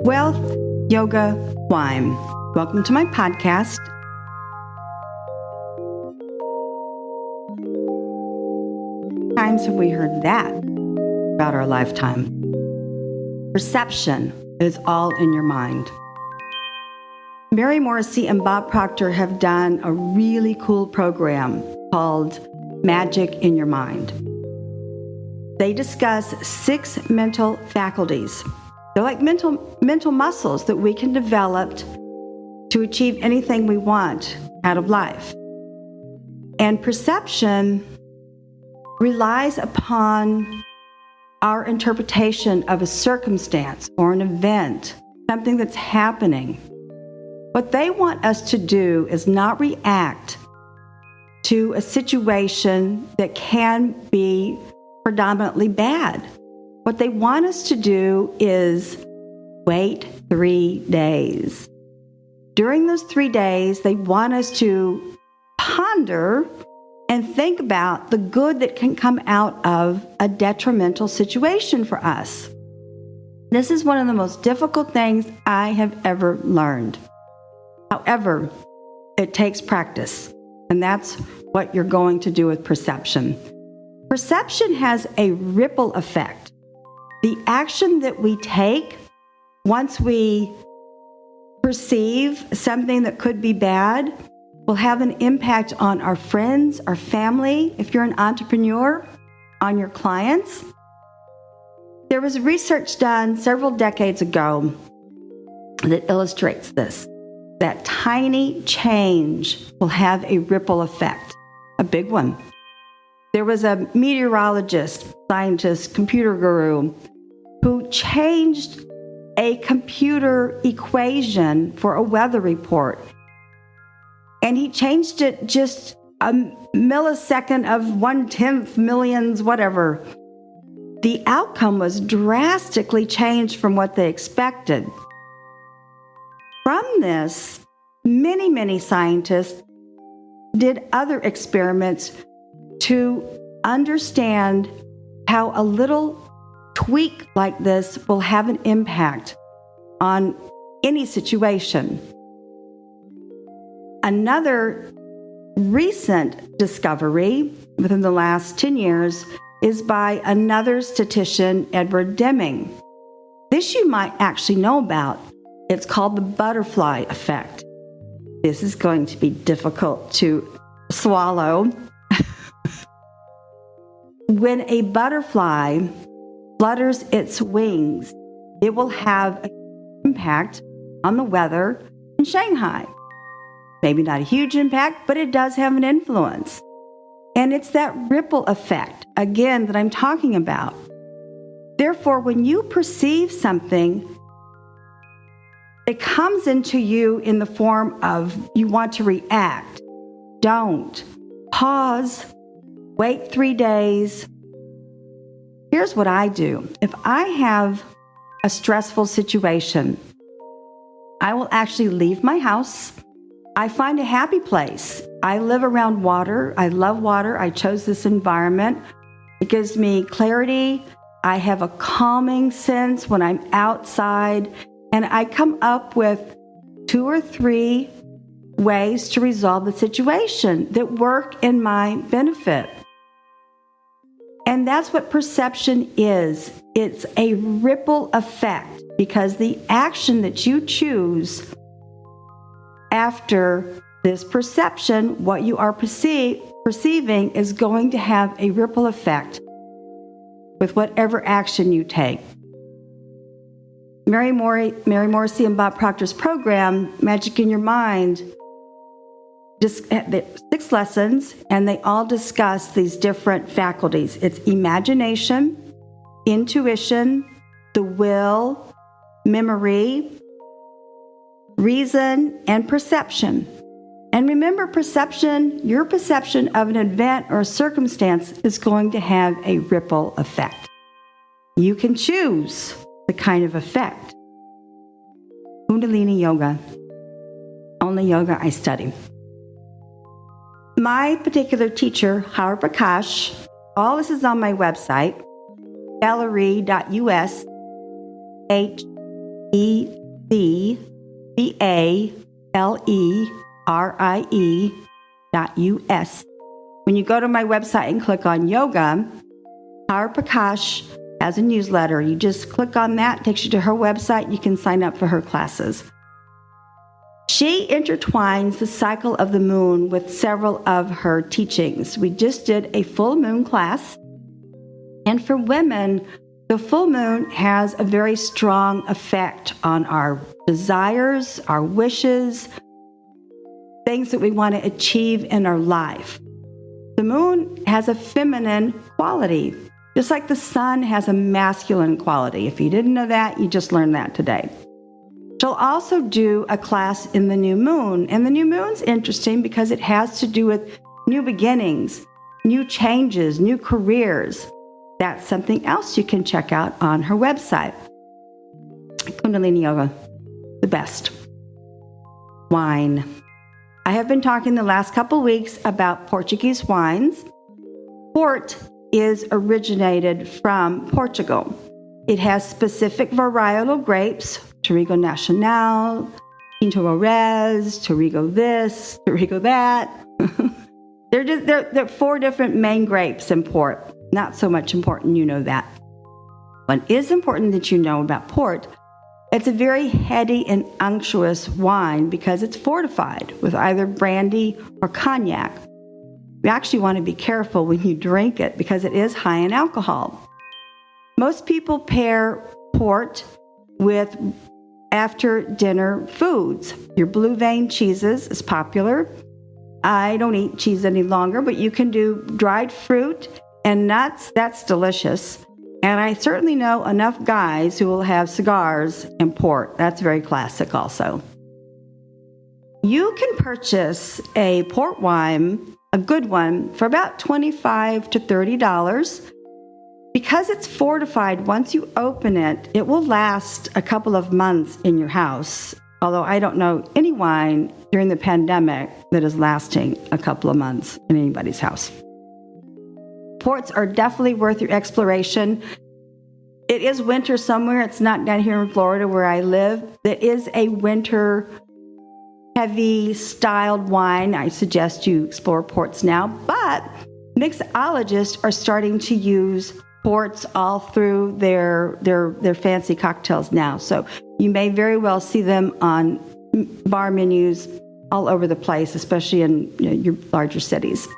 Wealth, yoga, wine. Welcome to my podcast. Times have we heard that about our lifetime? Perception is all in your mind. Mary Morrissey and Bob Proctor have done a really cool program called Magic in Your Mind. They discuss 6 mental faculties. They're like mental muscles that we can develop to achieve anything we want out of life. And perception relies upon our interpretation of a circumstance or an event, something that's happening. What they want us to do is not react to a situation that can be predominantly bad. What they want us to do is wait 3 days. During those 3 days, they want us to ponder and think about the good that can come out of a detrimental situation for us. This is one of the most difficult things I have ever learned. However, it takes practice, and that's what you're going to do with perception. Perception has a ripple effect. The action that we take once we perceive something that could be bad will have an impact on our friends, our family, if you're an entrepreneur, on your clients. There was research done several decades ago that illustrates this, that tiny change will have a ripple effect, a big one. There was a meteorologist, scientist, computer guru who changed a computer equation for a weather report. And he changed it just a millisecond of 1/10 millions, whatever. The outcome was drastically changed from what they expected. From this, many scientists did other experiments to understand how a little tweak like this will have an impact on any situation. Another recent discovery within the last 10 years is by another statistician, Edward Deming. This you might actually know about. It's called the butterfly effect. This is going to be difficult to swallow. When a butterfly flutters its wings, it will have an impact on the weather in Shanghai. Maybe not a huge impact, but it does have an influence. And it's that ripple effect, again, that I'm talking about. Therefore, when you perceive something, it comes into you in the form of you want to react. Don't. Pause. Wait 3 days. Here's what I do. If I have a stressful situation, I will actually leave my house. I find a happy place. I live around water. I love water. I chose this environment. It gives me clarity. I have a calming sense when I'm outside, and I come up with 2 or 3 ways to resolve the situation that work in my benefit. And that's what perception is. It's a ripple effect because the action that you choose after this perception, what you are perceiving is going to have a ripple effect with whatever action you take. Mary Morrissey and Bob Proctor's program, Magic in Your Mind, 6 lessons, and they all discuss these different faculties. It's imagination, intuition, the will, memory, reason, and perception. And remember, perception, your perception of an event or a circumstance is going to have a ripple effect. You can choose the kind of effect. Kundalini Yoga, only yoga I study. My particular teacher, Hariprakaash, all this is on my website, gallery.us, ECBALERIE.US. When you go to my website and click on yoga, Hariprakaash has a newsletter. You just click on that, it takes you to her website. You can sign up for her classes. She intertwines the cycle of the moon with several of her teachings. We just did a full moon class. And for women, the full moon has a very strong effect on our desires, our wishes, things that we want to achieve in our life. The moon has a feminine quality, just like the sun has a masculine quality. If you didn't know that, you just learned that today. She'll also do a class in the new moon. And the new moon's interesting because it has to do with new beginnings, new changes, new careers. That's something else you can check out on her website. Kundalini Yoga, the best. Wine. I have been talking the last couple weeks about Portuguese wines. Port is originated from Portugal. It has specific varietal grapes, Touriga Nacional, Tinto Rores, Touriga this, Touriga that. There are 4 different main grapes in port. Not so much important you know that. What is important that you know about port, it's a very heady and unctuous wine because it's fortified with either brandy or cognac. You actually want to be careful when you drink it because it is high in alcohol. Most people pair port with after-dinner foods. Your blue vein cheeses is popular. I don't eat cheese any longer, but you can do dried fruit and nuts. That's delicious. And I certainly know enough guys who will have cigars and port. That's very classic also. You can purchase a port wine, a good one, for about $25 to $30. Because it's fortified, once you open it, it will last a couple of months in your house. Although I don't know any wine during the pandemic that is lasting a couple of months in anybody's house. Ports are definitely worth your exploration. It is winter somewhere. It's not down here in Florida where I live. There is a winter heavy styled wine. I suggest you explore ports now, but mixologists are starting to use ports all through their fancy cocktails now. So you may very well see them on bar menus all over the place, especially in your larger cities.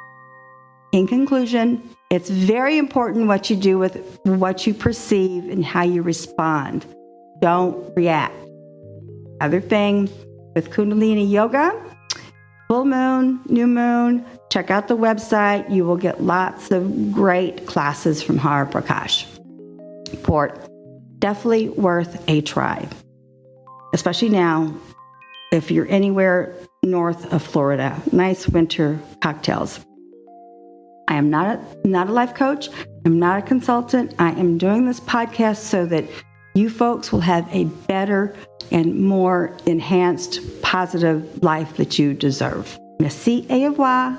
In conclusion, it's very important what you do with what you perceive and how you respond. Don't react. Other thing with Kundalini Yoga, full moon, new moon, check out the website. You will get lots of great classes from Hariprakaash. Port, definitely worth a try, especially now if you're anywhere north of Florida. Nice winter cocktails. I am not a life coach. I'm not a consultant. I am doing this podcast so that you folks will have a better and more enhanced, positive life that you deserve. Merci et au revoir.